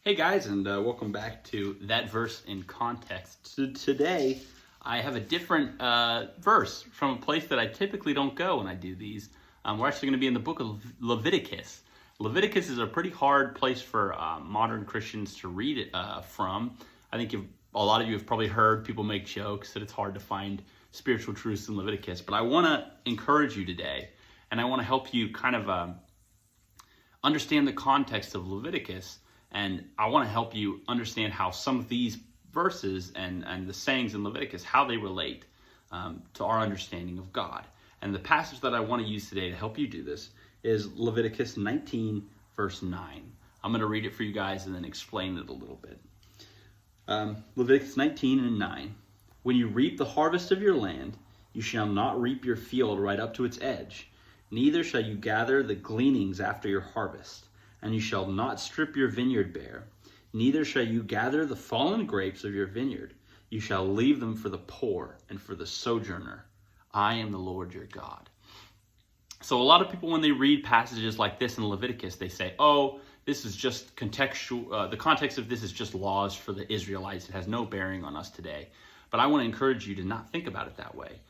Hey guys, and welcome back to That Verse in Context. So today, I have a different verse from a place that I typically don't go when I do these. We're actually going to be in the book of Leviticus. Leviticus is a pretty hard place for modern Christians to read it from. I think a lot of you have probably heard people make jokes that it's hard to find spiritual truths in Leviticus. But I want to encourage you today, and I want to help you kind of understand the context of Leviticus. And I want to help you understand how some of these verses and the sayings in Leviticus, how they relate to our understanding of God. And the passage that I want to use today to help you do this is Leviticus 19, verse 9. I'm going to read it for you guys and then explain it a little bit. Leviticus 19 and 9. When you reap the harvest of your land, you shall not reap your field right up to its edge, neither shall you gather the gleanings after your harvest. And you shall not strip your vineyard bare, neither shall you gather the fallen grapes of your vineyard. You shall leave them for the poor and for the sojourner. I am the Lord your God. So a lot of people, when they read passages like this in Leviticus, they say, oh, this is just contextual. The context of this is just laws for the Israelites. It has no bearing on us today. But I want to encourage you to not think about it that way.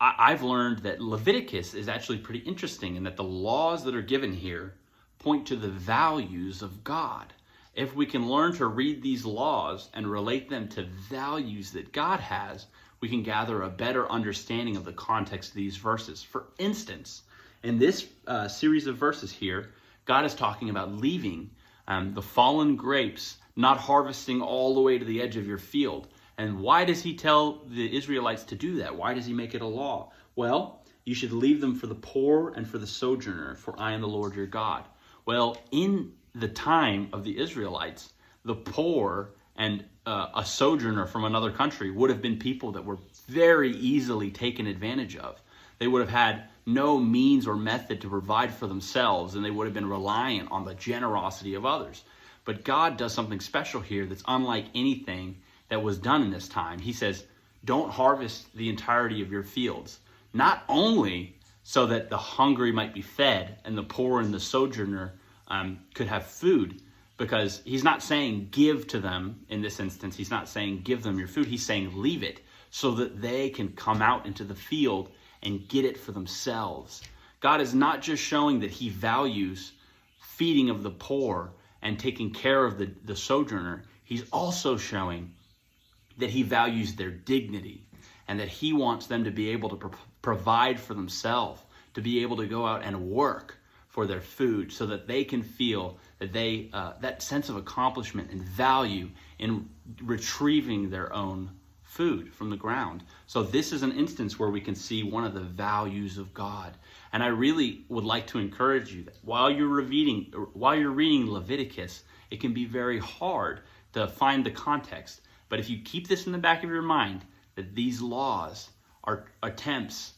I've learned that Leviticus is actually pretty interesting in that the laws that are given here point to the values of God. If we can learn to read these laws and relate them to values that God has, we can gather a better understanding of the context of these verses. For instance, in this series of verses here, God is talking about leaving the fallen grapes, not harvesting all the way to the edge of your field. And why does he tell the Israelites to do that? Why does he make it a law? Well, you should leave them for the poor and for the sojourner, for I am the Lord your God. Well, in the time of the Israelites, the poor and a sojourner from another country would have been people that were very easily taken advantage of. They would have had no means or method to provide for themselves, and they would have been reliant on the generosity of others. But God does something special here that's unlike anything that was done in this time. He says, don't harvest the entirety of your fields, not only so that the hungry might be fed and the poor and the sojourner could have food, because he's not saying give to them in this instance. He's not saying give them your food. He's saying leave it so that they can come out into the field and get it for themselves. God is not just showing that he values feeding of the poor and taking care of the sojourner. He's also showing that he values their dignity and that he wants them to be able to provide for themselves, to be able to go out and work for their food so that they can feel that that sense of accomplishment and value in retrieving their own food from the ground. So this is an instance where we can see one of the values of God. And I really would like to encourage you that while you're reading Leviticus, it can be very hard to find the context. But if you keep this in the back of your mind, that these laws are attempts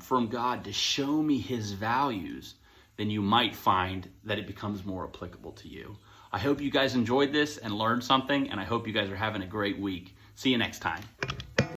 from God to show me his values, then you might find that it becomes more applicable to you. I hope you guys enjoyed this and learned something, and I hope you guys are having a great week. See you next time.